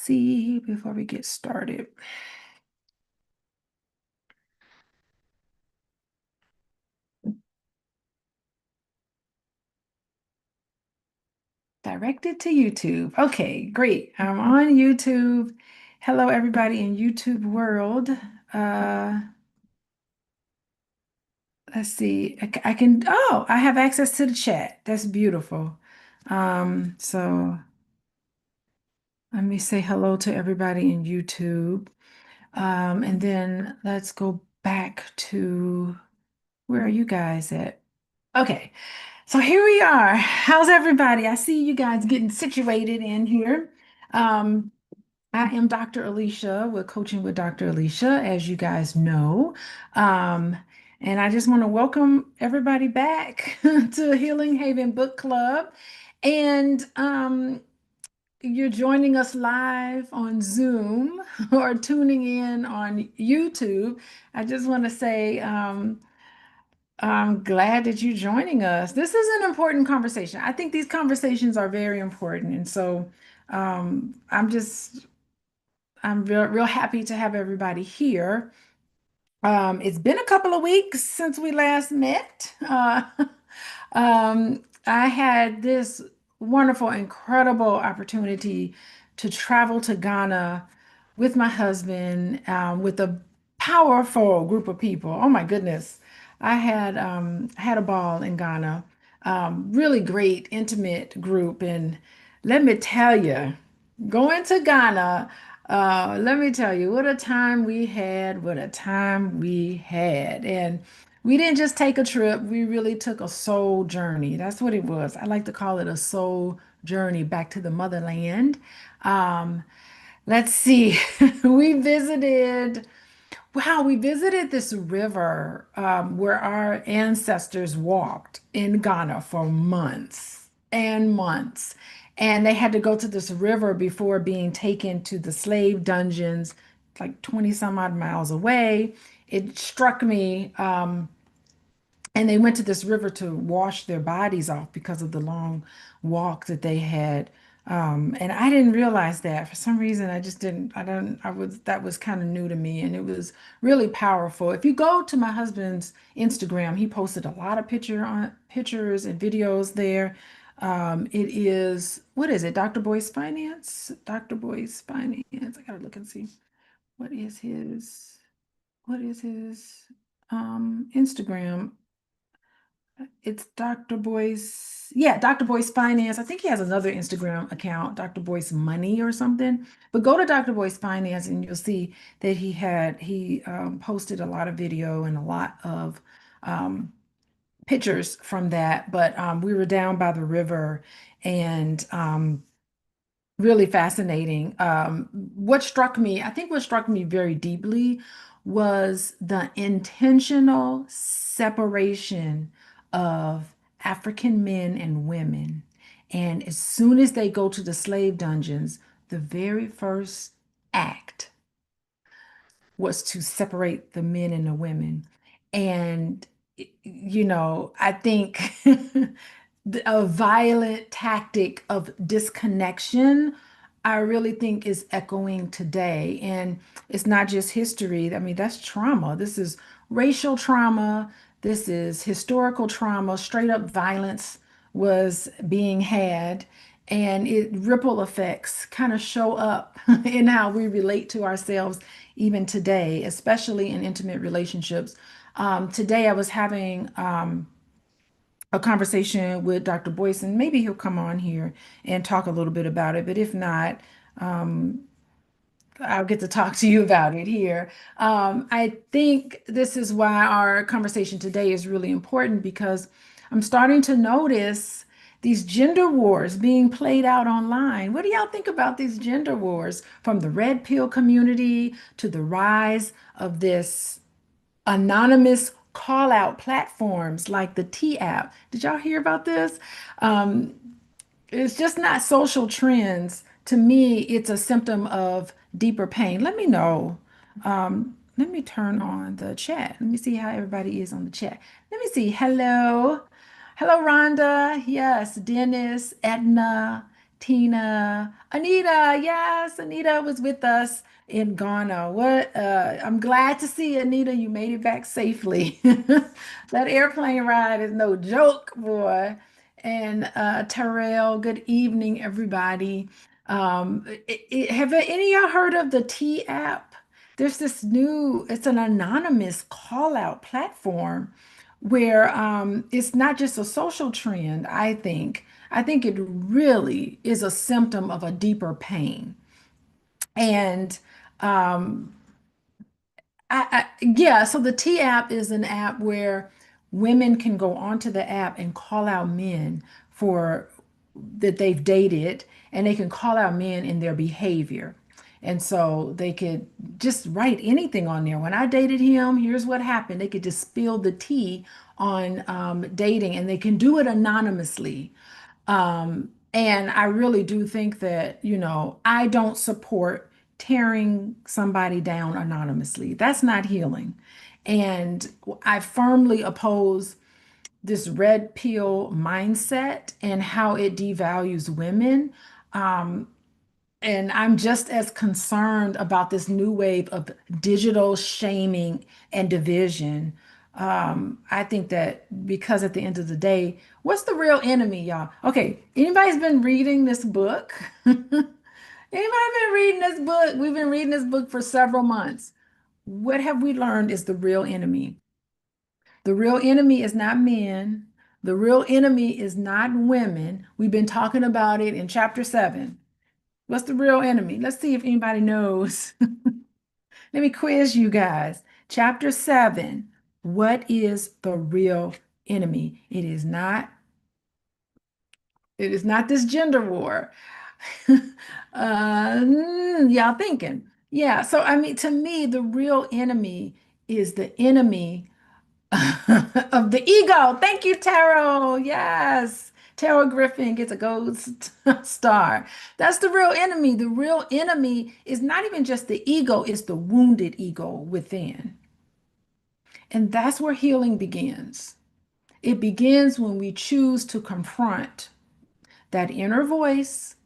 see before we get started. Directed to YouTube. Okay, great. I'm on YouTube. Hello, everybody in YouTube world. Uh, let's see. I can, oh, I have access to the chat. That's beautiful. So let me say hello to everybody in YouTube. And then let's go back to where are you guys at? Okay. So here we are. How's everybody? I see you guys getting situated in here. Um, I am Dr. Alicia with Coaching with Dr. Alicia, as you guys know. Um, and I just want to welcome everybody back to Healing Haven Book Club. And you're joining us live on Zoom or tuning in on YouTube. I just want to say, I'm glad that you're joining us. This is an important conversation. I think these conversations are very important. And so I'm just, I'm real happy to have everybody here. It's been a couple of weeks since we last met. I had this wonderful, incredible opportunity to travel to Ghana with my husband, with a powerful group of people. Oh my goodness. I had a ball in Ghana. Really great, intimate group. And let me tell you, going to Ghana, let me tell you, what a time we had, what a time we had. And we didn't just take a trip, we really took a soul journey. That's what it was. I like to call it a soul journey back to the motherland. Um, let's see, we visited. Wow, we visited this river where our ancestors walked in Ghana for months and months. And they had to go to this river before being taken to the slave dungeons, like 20 some odd miles away. It struck me. And they went to this river to wash their bodies off because of the long walk that they had. And I didn't realize that for some reason. I just didn't, I don't, I was, that was kind of new to me and it was really powerful. If you go to my husband's Instagram, he posted a lot of pictures and videos there. It is, what is it? Dr. Boyce Finance? Dr. Boyce Finance. I gotta look and see. What is his, what is his Instagram? It's Dr. Boyce. Yeah, Dr. Boyce Finance. I think he has another Instagram account, Dr. Boyce Money or something. But go to Dr. Boyce Finance and you'll see that he posted a lot of video and a lot of um, pictures from that. But we were down by the river and really fascinating. I think what struck me very deeply was the intentional separation of African men and women. And as soon as they go to the slave dungeons, the very first act was to separate the men and the women. And, I think a violent tactic of disconnection, I really think is echoing today. And it's not just history. I mean, that's trauma. This is racial trauma. This is historical trauma. Straight up violence was being had. And it ripple effects kind of show up in how we relate to ourselves even today, especially in intimate relationships. Today I was having a conversation with Dr. Boyce, and maybe he'll come on here and talk a little bit about it. But if not, um, I'll get to talk to you about it here. I think this is why our conversation today is really important because I'm starting to notice these gender wars being played out online. What do y'all think about these gender wars from the red pill community to the rise of this anonymous call out platforms like the T app? Did y'all hear about this? Um, it's just not social trends. To me, it's a symptom of deeper pain. Let me know. Let me turn on the chat. Let me see how everybody is on the chat. Let me see. Hello. Hello, Rhonda. Yes, Dennis, Edna, Tina, Anita. Yes, Anita was with us in Ghana. I'm glad to see Anita. You made it back safely. That airplane ride is no joke, boy. And Terrell, good evening, everybody. Have any of y'all heard of the T app? There's this new, it's an anonymous call out platform where it's not just a social trend, I think. I think it really is a symptom of a deeper pain. And um, yeah, so the T app is an app where women can go onto the app and call out men for that they've dated, and they can call out men in their behavior. And so they could just write anything on there. When I dated him, here's what happened. They could just spill the tea on dating, and they can do it anonymously. And I really do think that, I don't support tearing somebody down anonymously. That's not healing. And I firmly oppose this red pill mindset and how it devalues women. And I'm just as concerned about this new wave of digital shaming and division. I think that because at the end of the day, what's the real enemy, y'all? Okay, anybody's been reading this book? Anybody been reading this book? We've been reading this book for several months. What have we learned is the real enemy? The real enemy is not men. The real enemy is not women. We've been talking about it in chapter 7. What's the real enemy? Let's see if anybody knows. Let me quiz you guys. Chapter 7. What is the real enemy? It is not this gender war. Y'all thinking. Yeah, so I mean, to me, the real enemy is the enemy of the ego. Thank you, Tarot. Yes. Tarot Griffin gets a gold star. That's the real enemy. The real enemy is not even just the ego, it's the wounded ego within. And that's where healing begins. It begins when we choose to confront that inner voice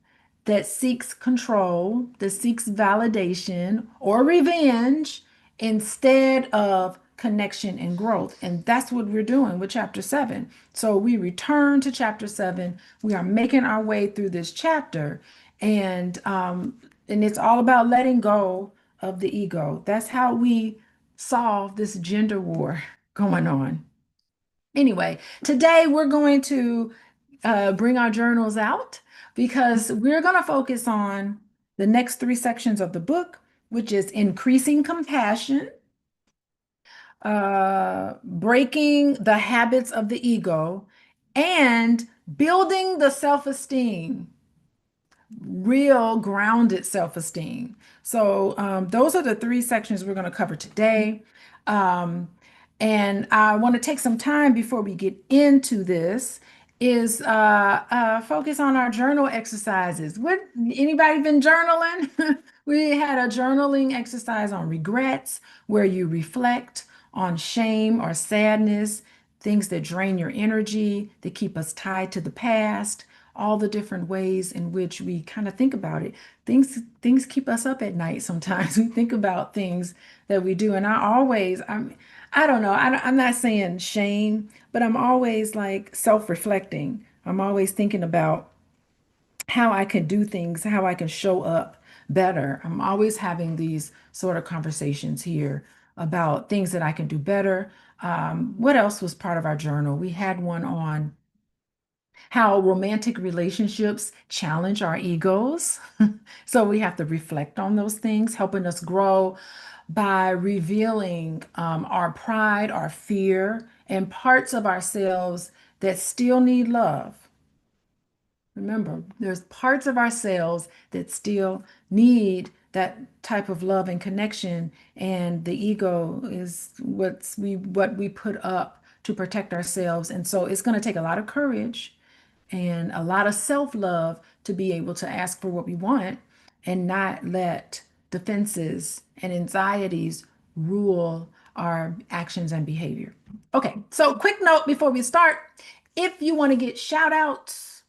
that seeks control, that seeks validation or revenge instead of connection and growth. And that's what we're doing with chapter 7. So we return to chapter 7. We are making our way through this chapter, and it's all about letting go of the ego. That's how we solve this gender war going on. Anyway, today we're going to bring our journals out because we're going to focus on the next 3 sections of the book, which is increasing compassion, breaking the habits of the ego, and building the self-esteem, real grounded self-esteem. So those are the 3 sections we're going to cover today. Um, and I want to take some time before we get into this is focus on our journal exercises. Anybody been journaling? We had a journaling exercise on regrets where you reflect on shame or sadness, things that drain your energy, that keep us tied to the past, all the different ways in which we kind of think about it. Things keep us up at night sometimes. We think about things that we do. And I don't know, I'm not saying shame, but I'm always like self-reflecting. I'm always thinking about how I can do things, how I can show up better. I'm always having these sort of conversations here about things that I can do better. What else was part of our journal? We had one on how romantic relationships challenge our egos. So we have to reflect on those things, helping us grow by revealing our pride, our fear, and parts of ourselves that still need love. Remember, there's parts of ourselves that still need that type of love and connection, and the ego is what we put up to protect ourselves. And so it's going to take a lot of courage and a lot of self-love to be able to ask for what we want and not let defenses and anxieties rule our actions and behavior. Okay, so quick note before we start, if you want to get shout outs,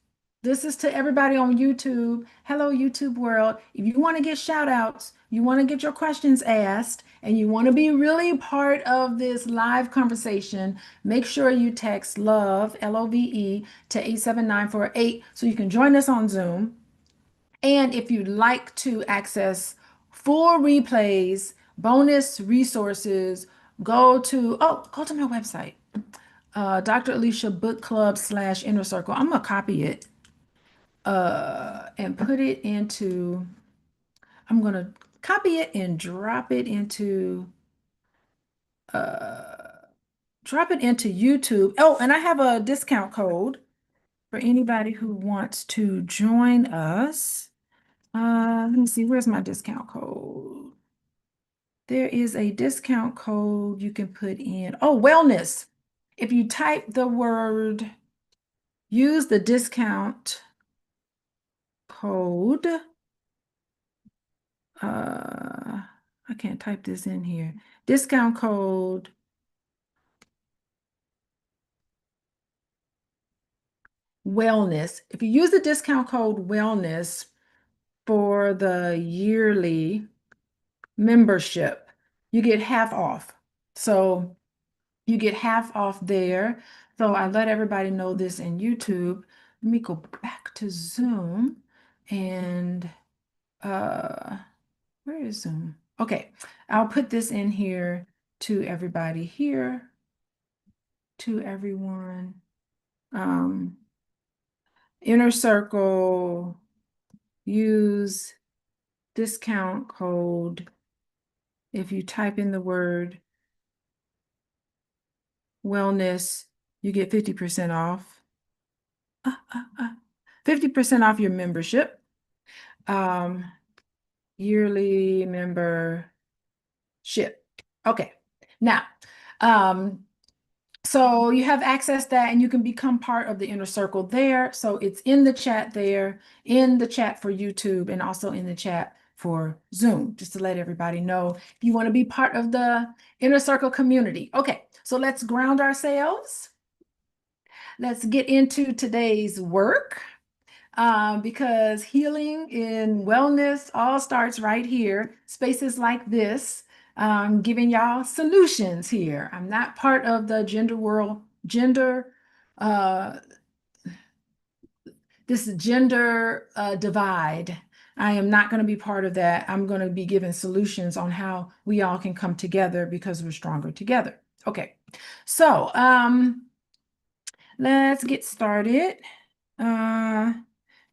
This is to everybody on YouTube. Hello, YouTube world. If you want to get shout outs, you want to get your questions asked, and you want to be really part of this live conversation, make sure you text LOVE, LOVE, to 87948 so you can join us on Zoom. And if you'd like to access full replays, bonus resources, go to my website, Dr. Alicia Book Club / Inner Circle. I'm gonna copy it and put it into, I'm going to copy it and uh, drop it into YouTube. Oh, and I have a discount code for anybody who wants to join us. Let me see, where's my discount code? There is a discount code you can put in. Oh, wellness. If you type the word, use the discount code. I can't type this in here. Discount code wellness. If you use the discount code wellness for the yearly membership, you get half off. So you get half off there. So I let everybody know this in YouTube. Let me go back to Zoom and uh where is Zoom? Okay, I'll put this in here to everybody here, to everyone. Um, Inner Circle, use discount code. If you type in the word wellness, you get 50% off. 50% off your membership. Um, Yearly membership. Okay. Now, um, so you have access to that and you can become part of the inner circle there. So it's in the chat there, in the chat for YouTube, and also in the chat for Zoom, just to let everybody know if you want to be part of the inner circle community. Okay, so let's ground ourselves. Let's get into today's work. Because healing and wellness all starts right here. Spaces like this, giving y'all solutions here. I'm not part of the uh, this gender divide. I am not going to be part of that. I'm going to be giving solutions on how we all can come together because we're stronger together. Okay, so let's get started. Uh,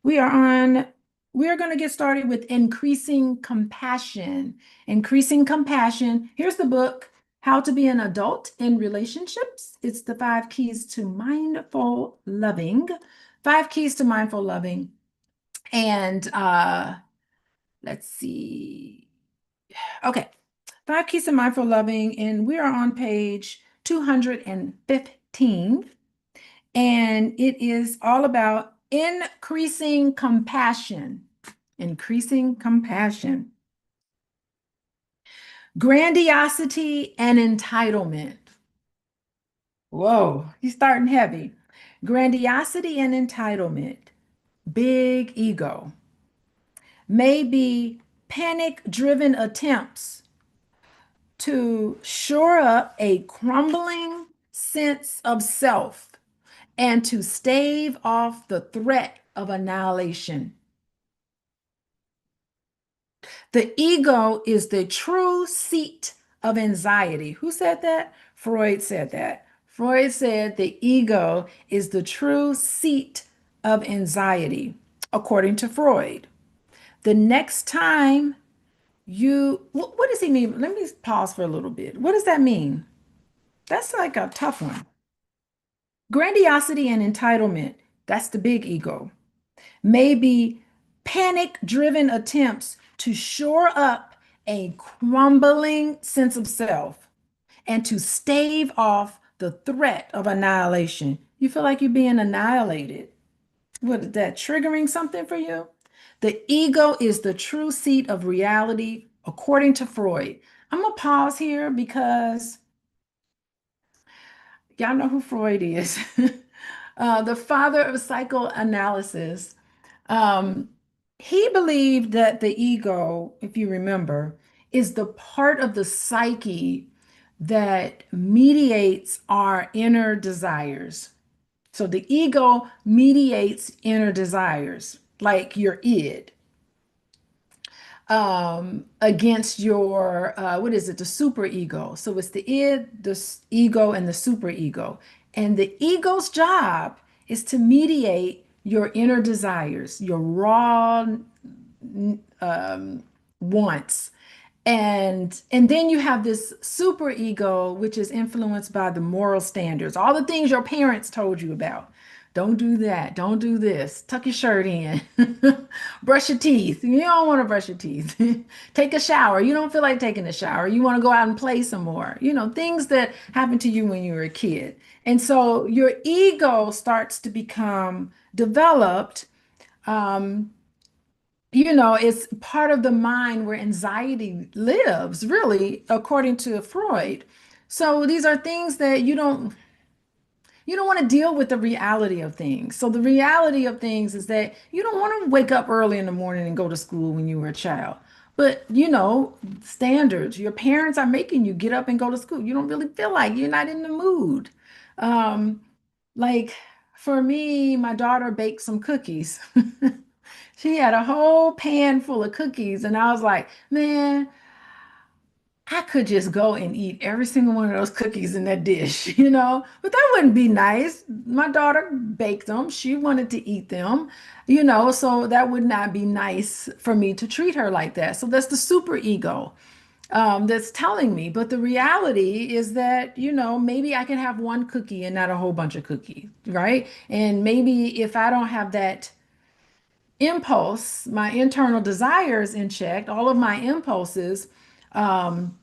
we are on, we are going to get started with increasing compassion. Increasing compassion. Here's the book, How to Be an Adult in Relationships. It's the 5 keys to mindful loving. 5 keys to mindful loving. And let's see. Okay. 5 keys to mindful loving. And we are on page 215. And it is all about increasing compassion. Increasing compassion. Grandiosity and entitlement. Whoa, he's starting heavy. Grandiosity and entitlement. Big ego. May be panic-driven attempts to shore up a crumbling sense of self and to stave off the threat of annihilation. The ego is the true seat of anxiety. Who said that? Freud said that. Freud said the ego is the true seat of anxiety, according to Freud. The next time what does he mean? Let me pause for a little bit. What does that mean? That's like a tough one. Grandiosity and entitlement, that's the big ego. Maybe panic-driven attempts to shore up a crumbling sense of self and to stave off the threat of annihilation. You feel like you're being annihilated. What is that triggering something for you? The ego is the true seat of reality, according to Freud. I'm gonna pause here because y'all know who Freud is. the father of psychoanalysis. Um, he believed that the ego, if you remember, is the part of the psyche that mediates our inner desires. So the ego mediates inner desires, like your id, against your what is it, the super ego. So it's the id, the ego, and the super ego. And the ego's job is to mediate your inner desires, your raw wants. And then you have this super ego, which is influenced by the moral standards, all the things your parents told you about. Don't do that, don't do this, tuck your shirt in, brush your teeth, you don't want to brush your teeth, take a shower, you don't feel like taking a shower, you want to go out and play some more, things that happened to you when you were a kid. And so your ego starts to become developed. um, it's part of the mind where anxiety lives, really, according to Freud. So these are things that you don't want to deal with the reality of things. So the reality of things is that you don't want to wake up early in the morning and go to school when you were a child. But standards, your parents are making you get up and go to school. You don't really feel like you're not in the mood. Um, like for me, my daughter baked some cookies. She had a whole pan full of cookies, and I was like, man, I could just go and eat every single one of those cookies in that dish, But that wouldn't be nice. My daughter baked them. She wanted to eat them, so that would not be nice for me to treat her like that. So that's the super ego that's telling me. But the reality is that, maybe I can have one cookie and not a whole bunch of cookies, right? And maybe if I don't have that impulse, my internal desires in check, all of my impulses, um,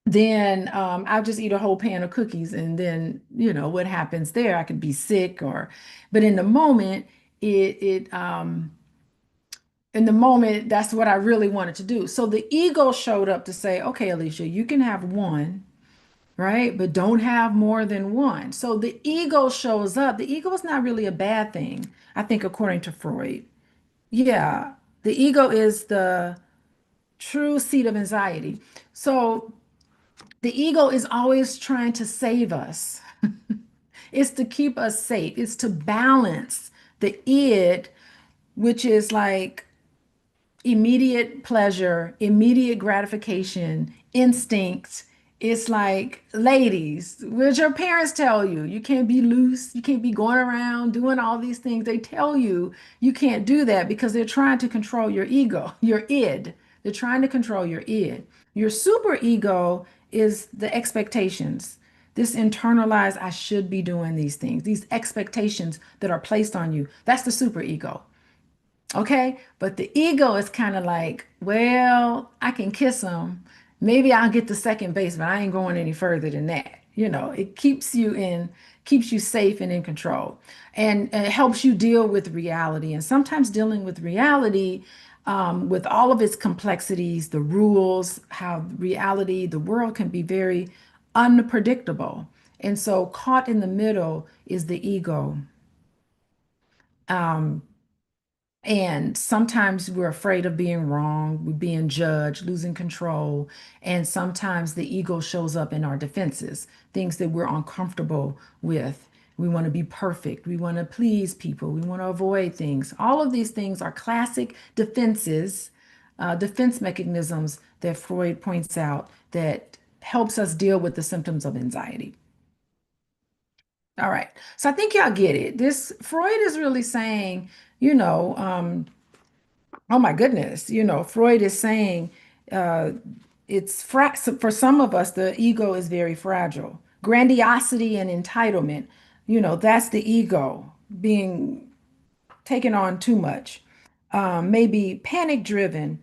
then I'll just eat a whole pan of cookies. And then, what happens there? I could be sick but in the moment, that's what I really wanted to do. So the ego showed up to say, okay, Alicia, you can have one, right? But don't have more than one. So the ego shows up. The ego is not really a bad thing, I think, according to Freud. Yeah, the ego is the true seat of anxiety. So the ego is always trying to save us. It's to keep us safe. It's to balance the id, which is like immediate pleasure, immediate gratification, instincts. It's like, ladies, what your parents tell you? You can't be loose. You can't be going around doing all these things. They tell you you can't do that because they're trying to control your ego, your id. They're trying to control your id. Your super ego is the expectations. This internalized, I should be doing these things, these expectations that are placed on you. That's the super ego. Okay, but the ego is kind of like, well, I can kiss him. Maybe I'll get to second base, but I ain't going any further than that. It keeps you safe and in control, and it helps you deal with reality. And sometimes dealing with reality, with all of its complexities, the rules, how reality, the world can be very unpredictable. And so, caught in the middle is the ego. Um, And sometimes we're afraid of being wrong, we're being judged, losing control. And sometimes the ego shows up in our defenses, things that we're uncomfortable with. We want to be perfect. We want to please people. We want to avoid things. All of these things are classic defense mechanisms that Freud points out that helps us deal with the symptoms of anxiety. All right. So I think y'all get it. This Freud is really saying, you know, um, oh my goodness, Freud is saying uh, for some of us, the ego is very fragile. Grandiosity and entitlement, that's the ego being taken on too much. Maybe panic driven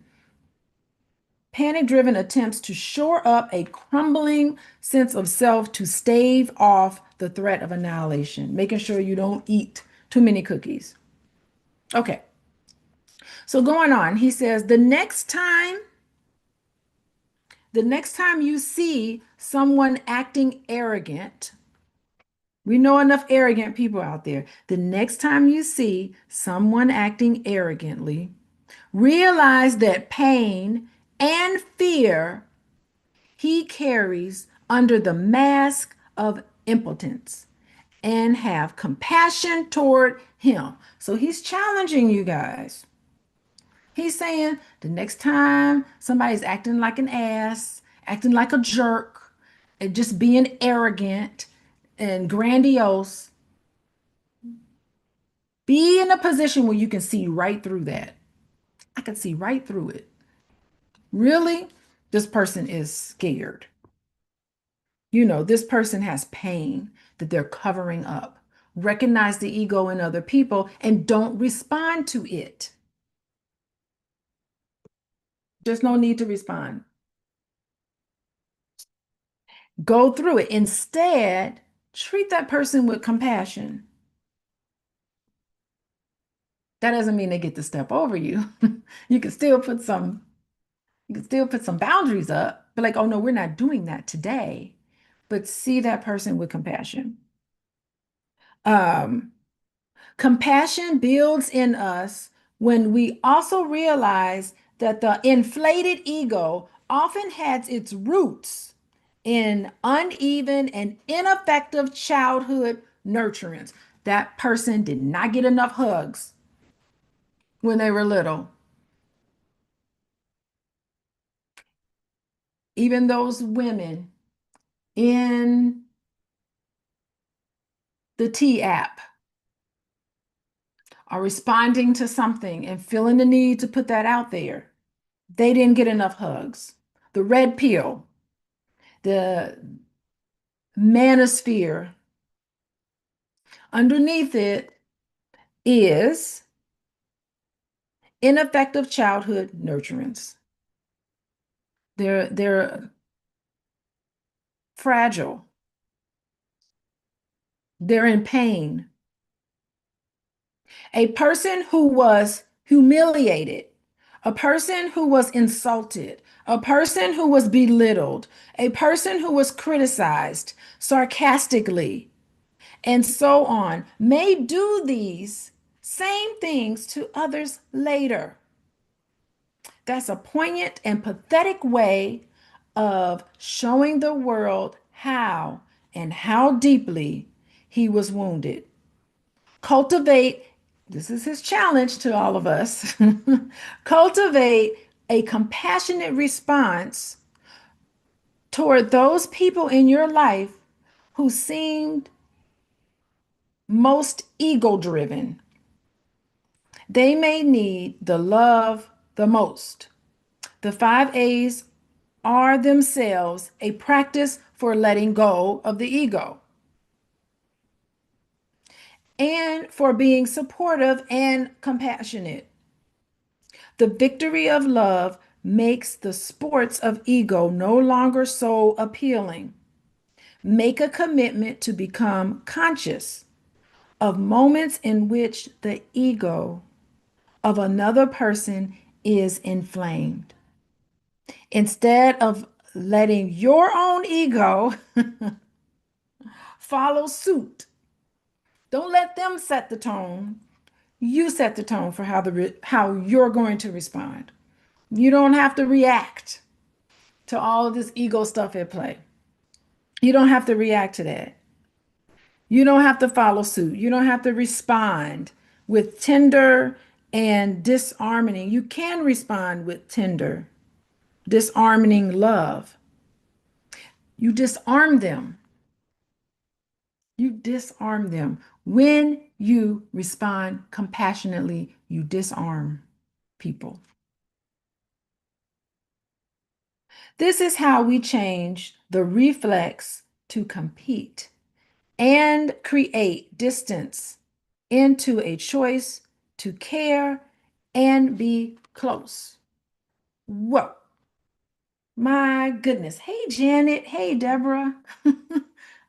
attempts to shore up a crumbling sense of self to stave off the threat of annihilation, making sure you don't eat too many cookies. Okay, so going on, he says, the next time you see someone acting arrogant, We know enough arrogant people out there. The next time you see someone acting arrogantly, realize that pain and fear he carries under the mask of impotence and have compassion toward him. So he's challenging you guys. He's saying the next time somebody's acting like an ass, acting like a jerk, and just being arrogant and grandiose, be in a position where you can see right through that. I can see right through it. Really? This person is scared. This person has pain that they're covering up. Recognize the ego in other people and don't respond to it. There's no need to respond. Go through it. Instead, treat that person with compassion. That doesn't mean they get to step over you. You can still put some you can still put some boundaries up, but like, oh no, we're not doing that today. But see that person with compassion. Um, Compassion builds in us when we also realize that the inflated ego often has its roots in uneven and ineffective childhood nurturance. That person did not get enough hugs when they were little. Even those women in the T app are responding to something and feeling the need to put that out there. They didn't get enough hugs. The red pill, the manosphere, underneath it is ineffective childhood nurturance. They're fragile. They're in pain. A person who was humiliated, a person who was insulted, a person who was belittled, a person who was criticized sarcastically, and so on, may do these same things to others later. That's a poignant and pathetic way of showing the world how and how deeply he was wounded. Cultivate, this is his challenge to all of us, cultivate a compassionate response toward those people in your life who seemed most ego driven. They may need the love the most. The 5 A's are themselves a practice for letting go of the ego and for being supportive and compassionate. The victory of love makes the sports of ego no longer so appealing. Make a commitment to become conscious of moments in which the ego of another person is inflamed. Instead of letting your own ego follow suit, don't let them set the tone. You set the tone for how you're going to respond. You don't have to react to all of this ego stuff at play. You don't have to react to that. You don't have to follow suit. You don't have to respond with tender and disarming. You can respond with tender, disarming love. You disarm them. You disarm them. When you respond compassionately, you disarm people. This is how we change the reflex to compete and create distance into a choice to care and be close. Whoa, my goodness. Hey, Janet. Hey, Deborah.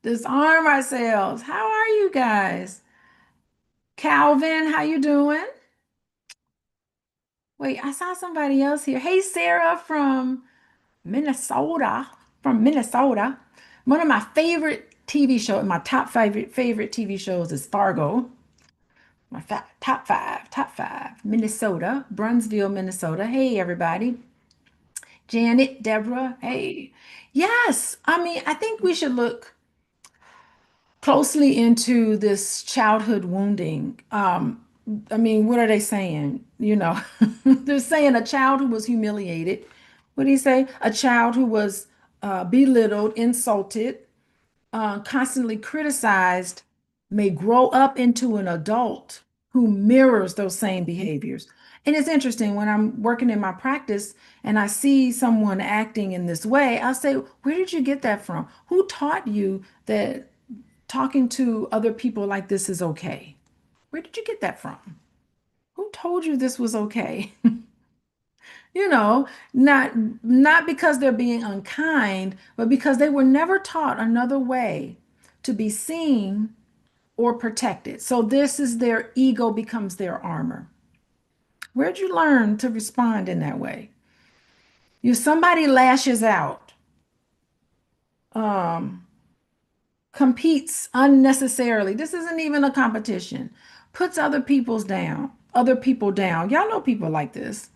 Disarm ourselves. How are you guys? Calvin, how you doing? Wait, I saw somebody else here. Hey, Sarah from Minnesota. From Minnesota. One of my favorite TV show, my top favorite TV shows is Fargo. My top five. Minnesota, Brunsville, Minnesota. Hey, everybody. Janet, Deborah. Hey. Yes, I mean, I think we should look closely into this childhood wounding. I mean, what are they saying? They're saying a child who was humiliated. What do you say? A child who was belittled, insulted, constantly criticized may grow up into an adult who mirrors those same behaviors. And it's interesting when I'm working in my practice and I see someone acting in this way, I'll say, where did you get that from? Who taught you that talking to other people like this is okay? Where did you get that from? Who told you this was okay? Not because they're being unkind, but because they were never taught another way to be seen or protected. So this is their ego becomes their armor. Where'd you learn to respond in that way? If somebody lashes out, um, competes unnecessarily, this isn't even a competition, puts other people down. Y'all know people like this.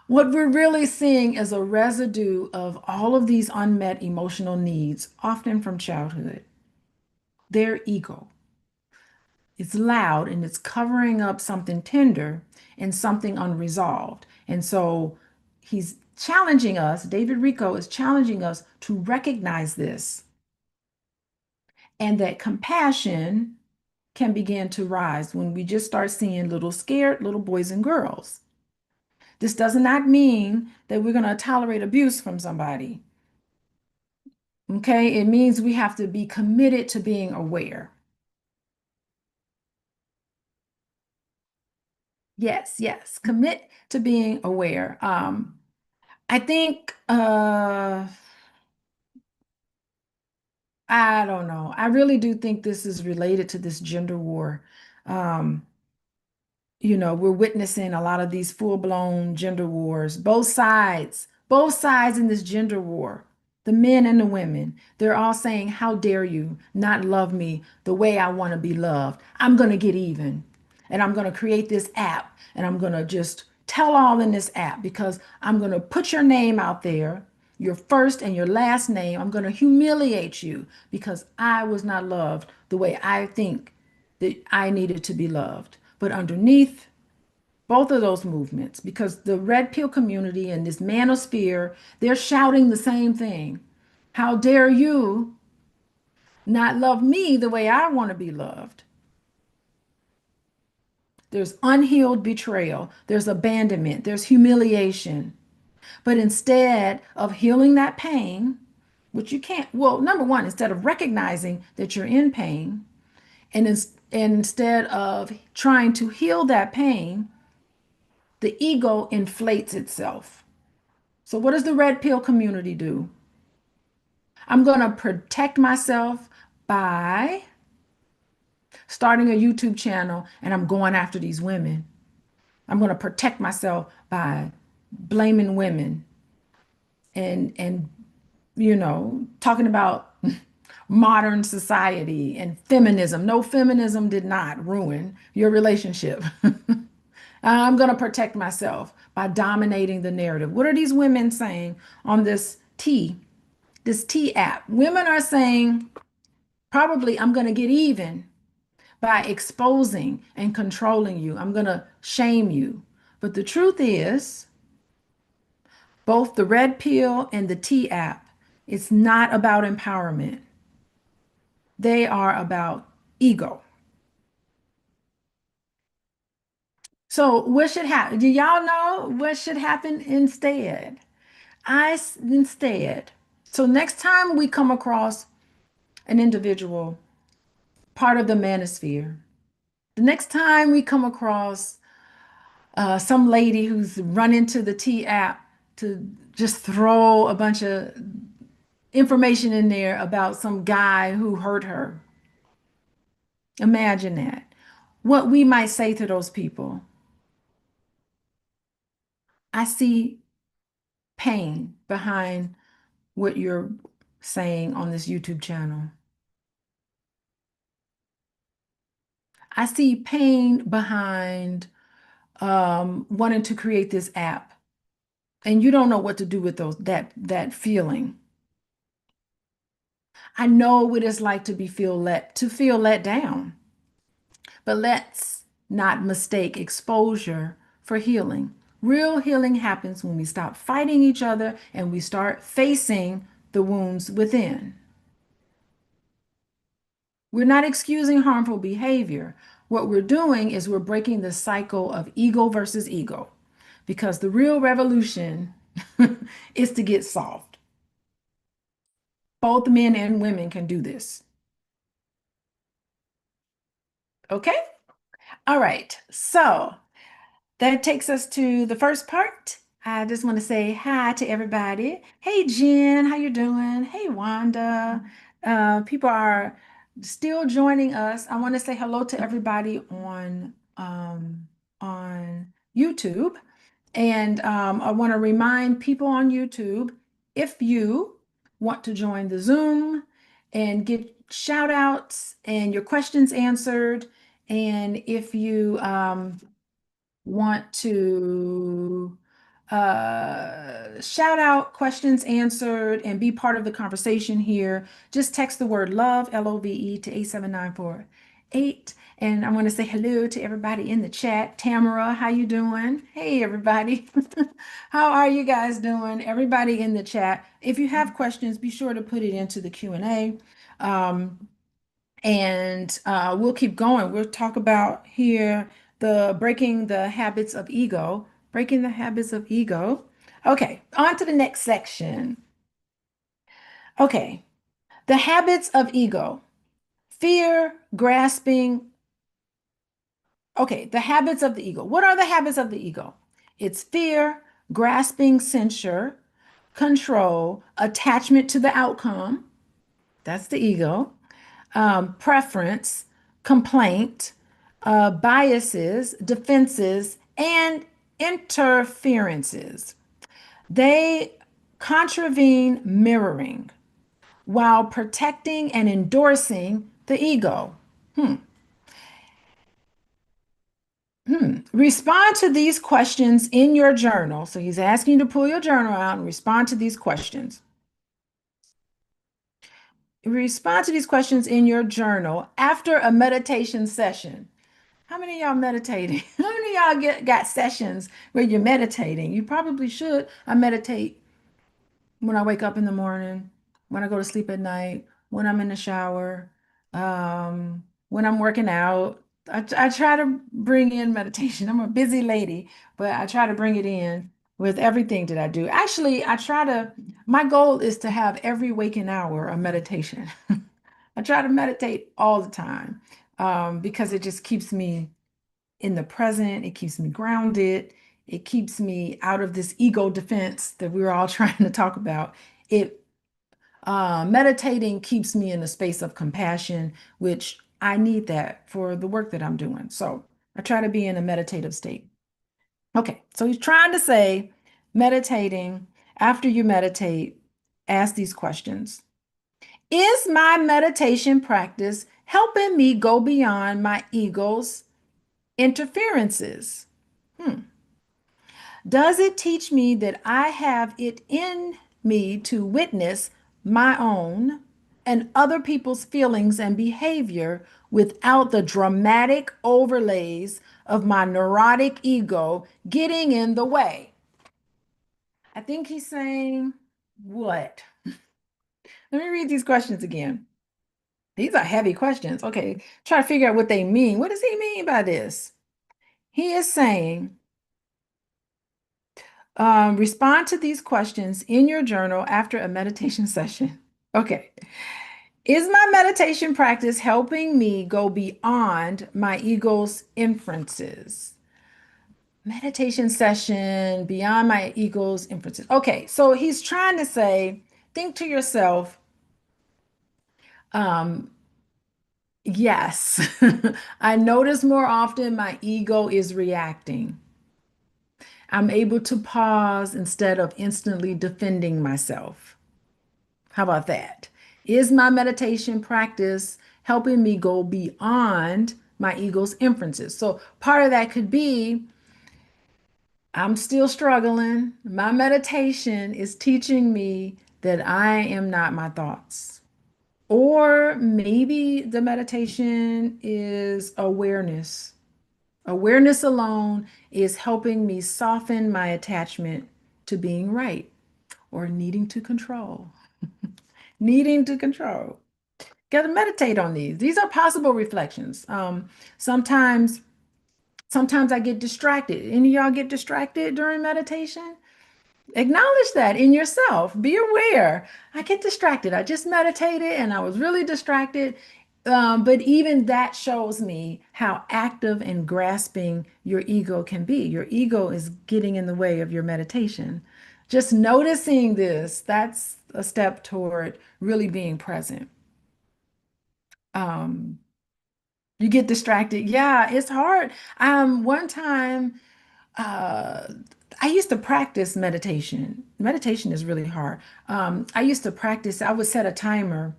What we're really seeing is a residue of all of these unmet emotional needs, often from childhood. Their ego. It's loud and it's covering up something tender and something unresolved. And so he's challenging us, David Rico is challenging us to recognize this and that compassion can begin to rise when we just start seeing little scared little boys and girls. This does not mean that we're going to tolerate abuse from somebody. Okay, it means we have to be committed to being aware. Yes, yes, commit to being aware. I think I don't know. I really do think this is related to this gender war. Um, we're witnessing a lot of these full-blown gender wars, both sides in this gender war, the men and the women, they're all saying, how dare you not love me the way I want to be loved? I'm going to get even. And I'm going to create this app and I'm going to just tell all in this app because I'm going to put your name out there, your first and your last name. I'm going to humiliate you because I was not loved the way I think that I needed to be loved. But underneath both of those movements, because the red pill community and this manosphere, they're shouting the same thing. How dare you not love me the way I want to be loved? There's unhealed betrayal, there's abandonment, there's humiliation. But instead of healing that pain, which you can't, well, number one, instead of recognizing that you're in pain, and instead of trying to heal that pain, the ego inflates itself. So, what does the red pill community do? I'm going to protect myself by starting a YouTube channel and I'm going after these women. I'm going to protect myself by blaming women and talking about modern society and feminism. No, feminism did not ruin your relationship. I'm going to protect myself by dominating the narrative. What are these women saying on this T app? Women are saying, probably, I'm going to get even by exposing and controlling you. I'm going to shame you. But the truth is, both the red pill and the T app, it's not about empowerment. They are about ego. So what should happen? Do y'all know what should happen instead? Instead. So next time we come across an individual, part of the manosphere, the next time we come across some lady who's run into the T app to just throw a bunch of information in there about some guy who hurt her. Imagine that. What we might say to those people, I see pain behind what you're saying on this YouTube channel? I see pain behind wanting to create this app, and you don't know what to do with that feeling. I know what it's like to feel let down, but let's not mistake exposure for healing. Real healing happens when we stop fighting each other and we start facing the wounds within. We're not excusing harmful behavior. What we're doing is we're breaking the cycle of ego versus ego because the real revolution is to get soft. Both men and women can do this. Okay? All right. So that takes us to the first part. I just want to say hi to everybody. Hey, Jen, how you doing? Hey, Wanda. People are still joining us. I want to say hello to everybody on YouTube. And I want to remind people on YouTube, if you want to join the Zoom and get shout outs and your questions answered, and if you want to shout out questions answered and be part of the conversation here, just text the word love, LOVE, to 87948. And I want to say hello to everybody in the chat. Tamara, how you doing? Hey, everybody. How are you guys doing? Everybody in the chat. If you have questions, be sure to put it into the Q&A. And we'll keep going. We'll talk about here the breaking the habits of ego, breaking the habits of ego. Okay, on to the next section. Okay, the habits of ego, fear, grasping. Okay, the habits of the ego. What are the habits of the ego? It's fear, grasping, censure, control, attachment to the outcome. That's the ego. Preference, complaint, biases, defenses, and interferences. They contravene mirroring while protecting and endorsing the ego. Hmm. Respond to these questions in your journal. So he's asking you to pull your journal out and respond to these questions. Respond to these questions in your journal after a meditation session. How many of y'all meditating? How many of y'all got sessions where you're meditating? You probably should. I meditate when I wake up in the morning, when I go to sleep at night, when I'm in the shower, when I'm working out. I try to bring in meditation. I'm a busy lady, but I try to bring it in with everything that I do. Actually, my goal is to have every waking hour a meditation. I try to meditate all the time because it just keeps me in the present. It keeps me grounded. It keeps me out of this ego defense that we're all trying to talk about. It Meditating keeps me in a space of compassion, which I need that for the work that I'm doing. So I try to be in a meditative state. Okay, so he's trying to say, meditating, after you meditate, ask these questions. Is my meditation practice helping me go beyond my ego's interferences? Hmm. Does it teach me that I have it in me to witness my own and other people's feelings and behavior without the dramatic overlays of my neurotic ego getting in the way? I think he's saying, what? Let me read these questions again. These are heavy questions. Okay, try to figure out what they mean. What does he mean by this? He is saying, respond to these questions in your journal after a meditation session. Okay. Is my meditation practice helping me go beyond my ego's inferences? Meditation session, beyond my ego's inferences. Okay, so he's trying to say, think to yourself, um, yes, I notice more often my ego is reacting. I'm able to pause instead of instantly defending myself. How about that? Is my meditation practice helping me go beyond my ego's inferences? So part of that could be I'm still struggling. My meditation is teaching me that I am not my thoughts. Or maybe the meditation is awareness. Awareness alone is helping me soften my attachment to being right or needing to control. Needing to control. Got to meditate on these. These are possible reflections. Sometimes, sometimes I get distracted. Any of y'all get distracted during meditation? Acknowledge that in yourself. Be aware. I get distracted. I just meditated and I was really distracted. But even that shows me how active and grasping your ego can be. Your ego is getting in the way of your meditation. Just noticing this, that's a step toward really being present. Um, you get distracted. Yeah, it's hard. One time, uh, I used to practice meditation. Meditation is really hard. I used to practice, I would set a timer.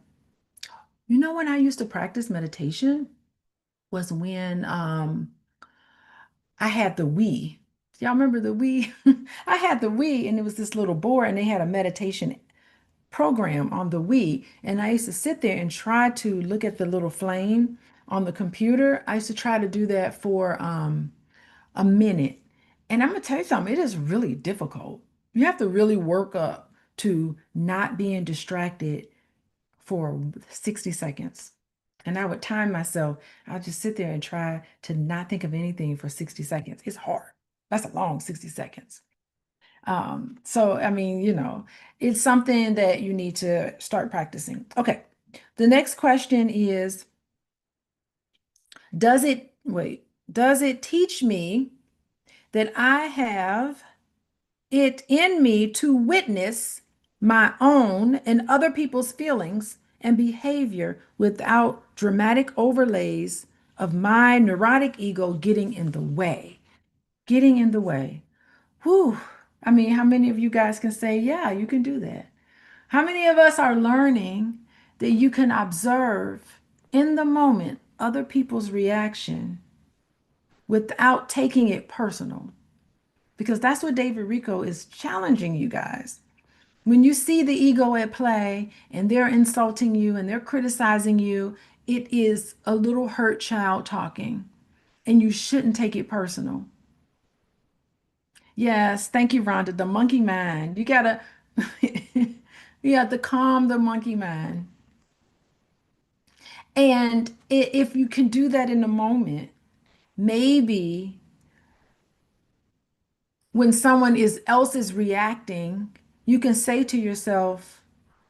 You know when I used to practice meditation was when I had the Wii. Y'all remember the Wii? I had the Wii and it was this little board and they had a meditation program on the Wii. And I used to sit there and try to look at the little flame on the computer. I used to try to do that for a minute. And I'm gonna tell you something, it is really difficult. You have to really work up to not being distracted for 60 seconds. And I would time myself. I'll just sit there and try to not think of anything for 60 seconds. It's hard. That's a long 60 seconds. So I mean, it's something that you need to start practicing. Okay. The next question is, does it teach me that I have it in me to witness my own and other people's feelings and behavior without dramatic overlays of my neurotic ego getting in the way? Getting in the way. Whew. I mean, how many of you guys can say, yeah, you can do that? How many of us are learning that you can observe in the moment other people's reaction without taking it personal? Because that's what David Rico is challenging you guys. When you see the ego at play and they're insulting you and they're criticizing you, it is a little hurt child talking, and you shouldn't take it personal. Yes, thank you, Rhonda. The monkey mind. You gotta, you have to calm the monkey mind. And if you can do that in the moment, maybe when someone else is reacting, you can say to yourself,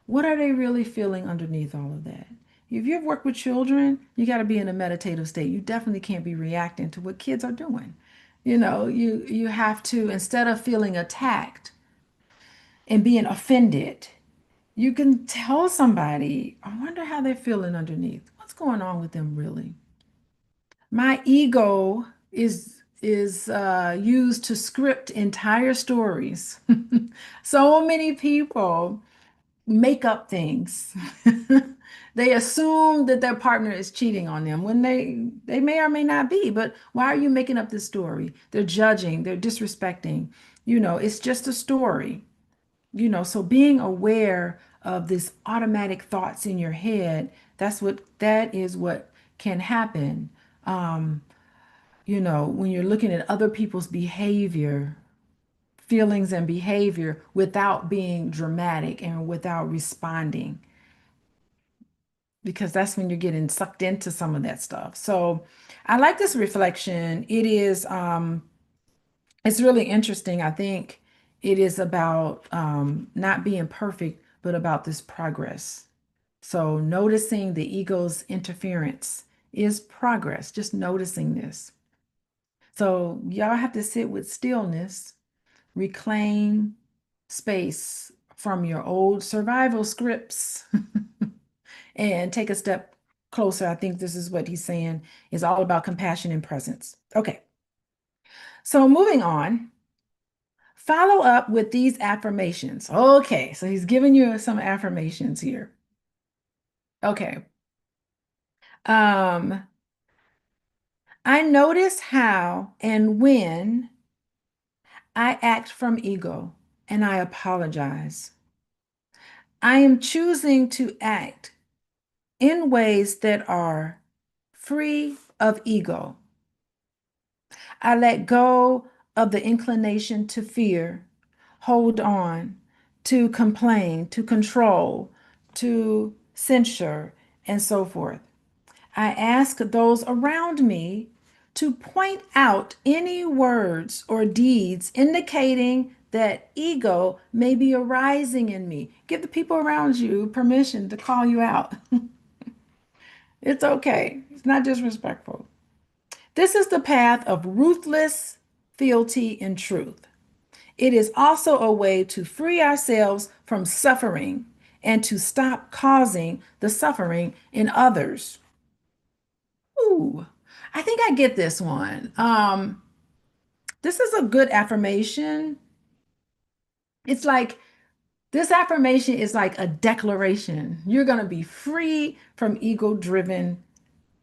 what are they really feeling underneath all of that? If you've worked with children, you got to be in a meditative state. You definitely can't be reacting to what kids are doing. You have to, instead of feeling attacked and being offended, you can tell somebody, I wonder how they're feeling underneath. What's going on with them really? My ego is used to script entire stories. So many people make up things. They assume that their partner is cheating on them when they may or may not be. But why are you making up this story? They're judging, they're disrespecting. It's just a story. So being aware of this automatic thoughts in your head, that is what can happen. Um, when you're looking at other people's behavior, feelings and behavior without being dramatic and without responding, because that's when you're getting sucked into some of that stuff. So I like this reflection. It's really interesting. I think it is about not being perfect, but about this progress. So noticing the ego's interference is progress, just noticing this. So y'all have to sit with stillness, reclaim space from your old survival scripts and take a step closer. I think this is what he's saying is all about compassion and presence. Okay. So moving on. Follow up with these affirmations. Okay, so he's giving you some affirmations here. Okay. Um, I notice how and when I act from ego, and I apologize. I am choosing to act in ways that are free of ego. I let go of the inclination to fear, hold on, to complain, to control, to censure, and so forth. I ask those around me to point out any words or deeds indicating that ego may be arising in me. Give the people around you permission to call you out. It's okay, it's not disrespectful. This is the path of ruthless fealty and truth. It is also a way to free ourselves from suffering and to stop causing the suffering in others. Ooh, I think I get this one. This is a good affirmation. It's like this affirmation is like a declaration. You're going to be free from ego-driven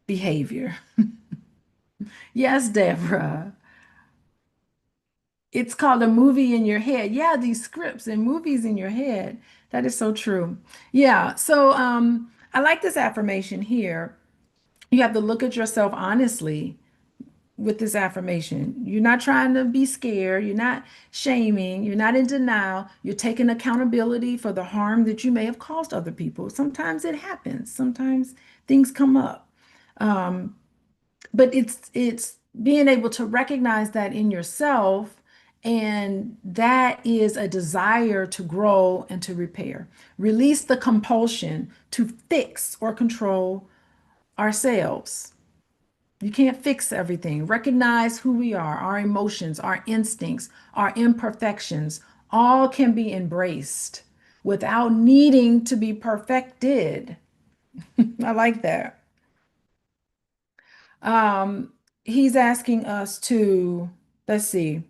behavior. Yes, Deborah. It's called a movie in your head. Yeah, these scripts and movies in your head. That is so true. Yeah. So I like this affirmation here. You have to look at yourself honestly with this affirmation. You're not trying to be scared. You're not shaming. You're not in denial. You're taking accountability for the harm that you may have caused other people. Sometimes it happens. Sometimes things come up. Um, but it's being able to recognize that in yourself, and that is a desire to grow and to repair. Release the compulsion to fix or control ourselves. You can't fix everything. Recognize who we are, our emotions, our instincts, our imperfections, all can be embraced without needing to be perfected. I like that. Um, he's asking us to, let's see,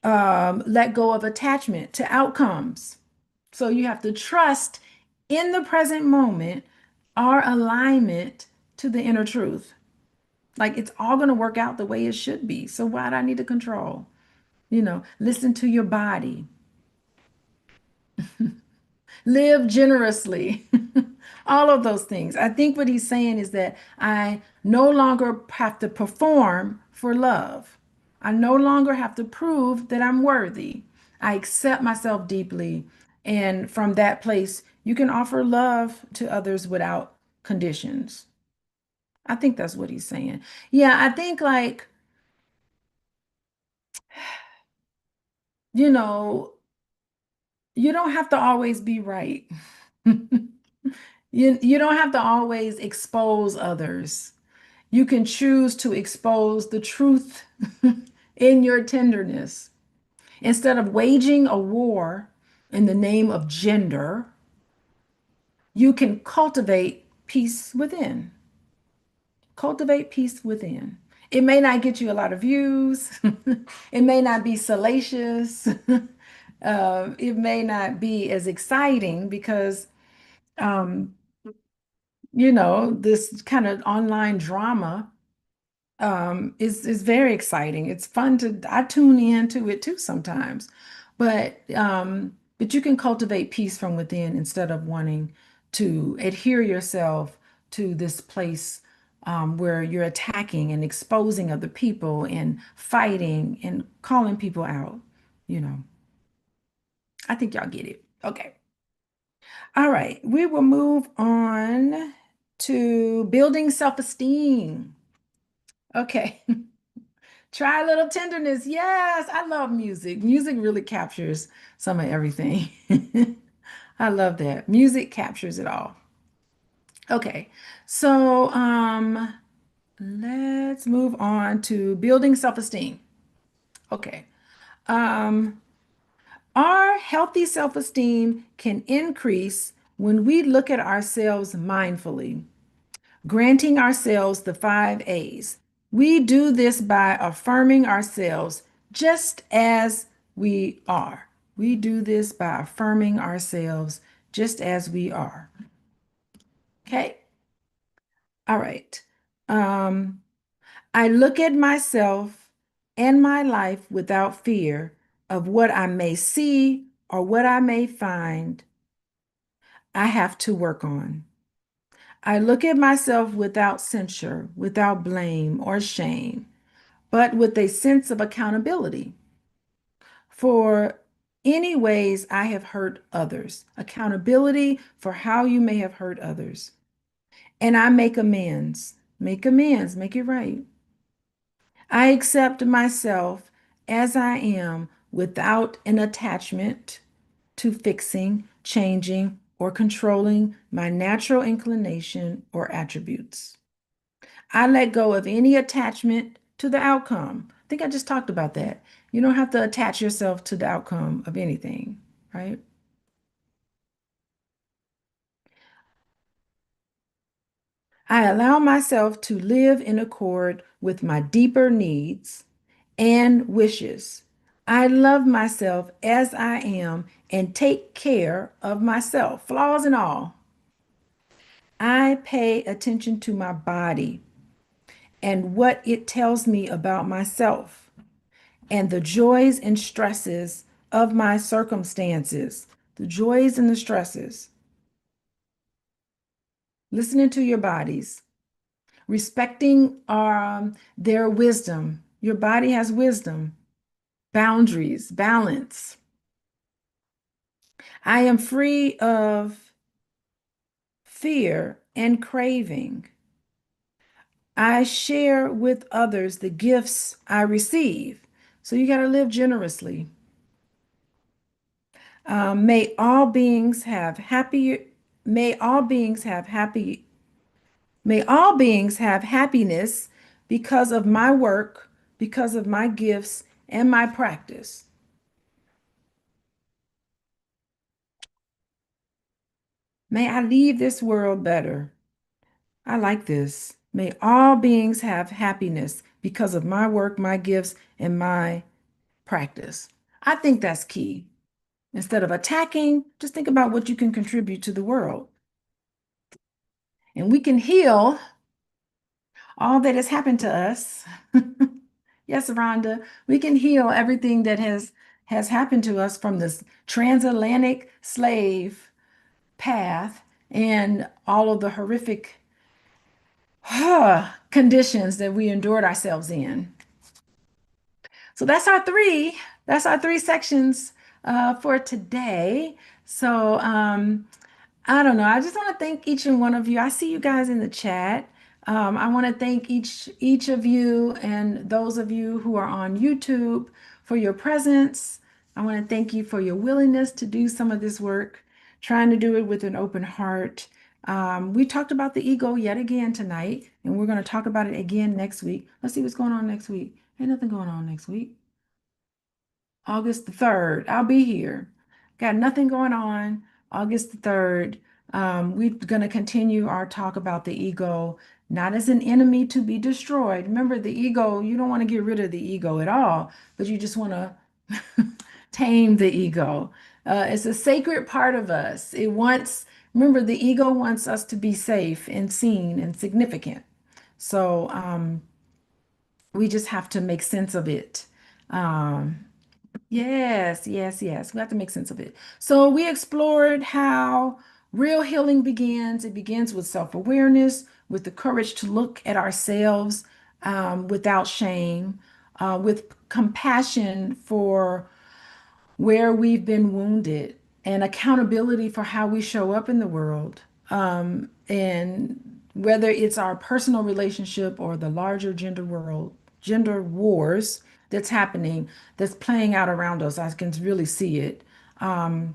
let go of attachment to outcomes. So you have to trust in the present moment our alignment to the inner truth. Like it's all going to work out the way it should be. So why do I need to control? Listen to your body, live generously, all of those things. I think what he's saying is that I no longer have to perform for love. I no longer have to prove that I'm worthy. I accept myself deeply. And from that place, you can offer love to others without conditions. I think that's what he's saying. Yeah, I think like, you know, you don't have to always be right. You don't have to always expose others. You can choose to expose the truth in your tenderness. Instead of waging a war in the name of gender, you can cultivate peace within. Cultivate peace within. It may not get you a lot of views. It may not be salacious. It may not be as exciting because um, this kind of online drama is very exciting. It's fun to I tune into it too sometimes, but you can cultivate peace from within instead of wanting to adhere yourself to this place where you're attacking and exposing other people and fighting and calling people out. You know, I think y'all get it. Okay. All right, we will move on to building self-esteem. Okay. Try a little tenderness. Yes, I love music. Music really captures some of everything. I love that. Music captures it all. Okay. So, let's move on to building self-esteem. Okay. Um, our healthy self-esteem can increase when we look at ourselves mindfully, granting ourselves the 5 A's. We do this by affirming ourselves just as we are. We do this by affirming ourselves just as we are. Okay. All right. Um, I look at myself and my life without fear of what I may see or what I may find I have to work on. I look at myself without censure, without blame or shame, but with a sense of accountability for any ways I have hurt others, accountability for how you may have hurt others. And I make amends, make it right. I accept myself as I am without an attachment to fixing, changing, or controlling my natural inclination or attributes. I let go of any attachment to the outcome. I think I just talked about that. You don't have to attach yourself to the outcome of anything, right? I allow myself to live in accord with my deeper needs and wishes. I love myself as I am and take care of myself, flaws and all. I pay attention to my body and what it tells me about myself and the joys and stresses of my circumstances, the joys and the stresses. Listening to your bodies, respecting their wisdom. Your body has wisdom, boundaries, balance. I am free of fear and craving. I share with others the gifts I receive. So you got to live generously. May all beings have happy, may all beings have happy, may all beings have happiness because of my work, because of my gifts and my practice. May I leave this world better. I like this. May all beings have happiness because of my work, my gifts, and my practice. I think that's key. Instead of attacking, just think about what you can contribute to the world. And we can heal all that has happened to us. Yes, Rhonda, we can heal everything that has happened to us from this transatlantic slave path and all of the horrific conditions that we endured ourselves in. So that's our three sections for today. So I don't know. I just want to thank each and one of you. I see you guys in the chat. I want to thank each of you and those of you who are on YouTube for your presence. I want to thank you for your willingness to do some of this work, trying to do it with an open heart. We talked about the ego yet again tonight, and we're going to talk about it again next week. Let's see what's going on next week. Ain't nothing going on next week. August the 3rd. I'll be here. Got nothing going on. August the 3rd. We're going to continue our talk about the ego, not as an enemy to be destroyed. Remember, the ego, you don't want to get rid of the ego at all, but you just want to tame the ego. It's a sacred part of us. Remember, the ego wants us to be safe and seen and significant. So we just have to make sense of it. Um, Yes, yes, yes. We have to make sense of it. So we explored how real healing begins. It begins with self-awareness, with the courage to look at ourselves without shame, with compassion for where we've been wounded, and accountability for how we show up in the world. And whether it's our personal relationship or the larger gender wars that's happening, that's playing out around us, I can really see it. I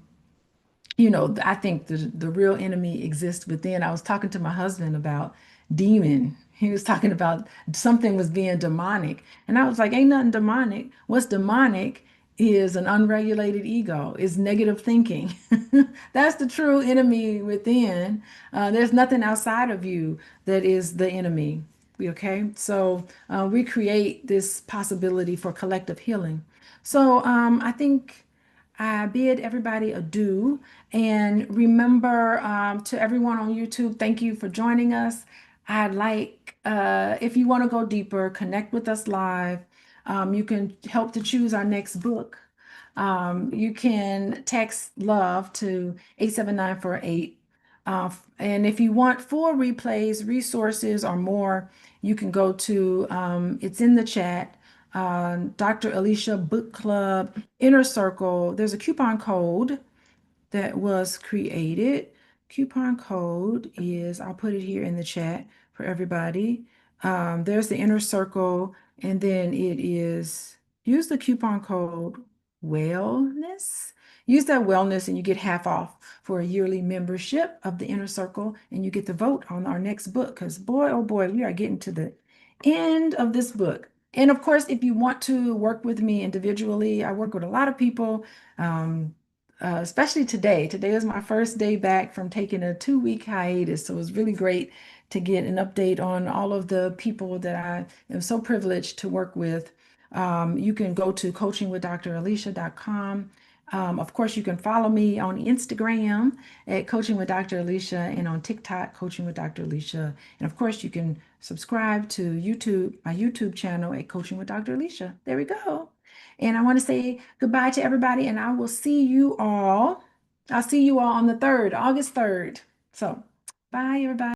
think the real enemy exists within. I was talking to my husband about demon. He was talking about something was being demonic. And I was like, ain't nothing demonic. What's demonic is an unregulated ego, is negative thinking. That's the true enemy within. There's nothing outside of you that is the enemy. Okay, so we create this possibility for collective healing. So I think I bid everybody adieu. And remember, to everyone on YouTube, thank you for joining us. I'd like, if you want to go deeper, connect with us live. You can help to choose our next book. You can text love to 87948. And if you want full replays, resources, or more, you can go to, it's in the chat, Dr. Alicia Book Club, Inner Circle. There's a coupon code that was created. Coupon code is, I'll put it here in the chat for everybody. There's the Inner Circle, and then it is, use the coupon code wellness. Use that wellness and you get half off for a yearly membership of the Inner Circle, and you get to vote on our next book. Because boy, oh boy, we are getting to the end of this book. And of course, if you want to work with me individually, I work with a lot of people. Especially today. Today is my first day back from taking a 2 week hiatus. So it was really great to get an update on all of the people that I am so privileged to work with. You can go to coachingwithdralicia.com. Of course, you can follow me on Instagram at Coaching with Dr. Alicia and on TikTok, Coaching with Dr. Alicia. And of course, you can subscribe to YouTube, my YouTube channel at Coaching with Dr. Alicia. There we go. And I want to say goodbye to everybody, and I will see you all. I'll see you all on the 3rd, August 3rd. So, bye, everybody.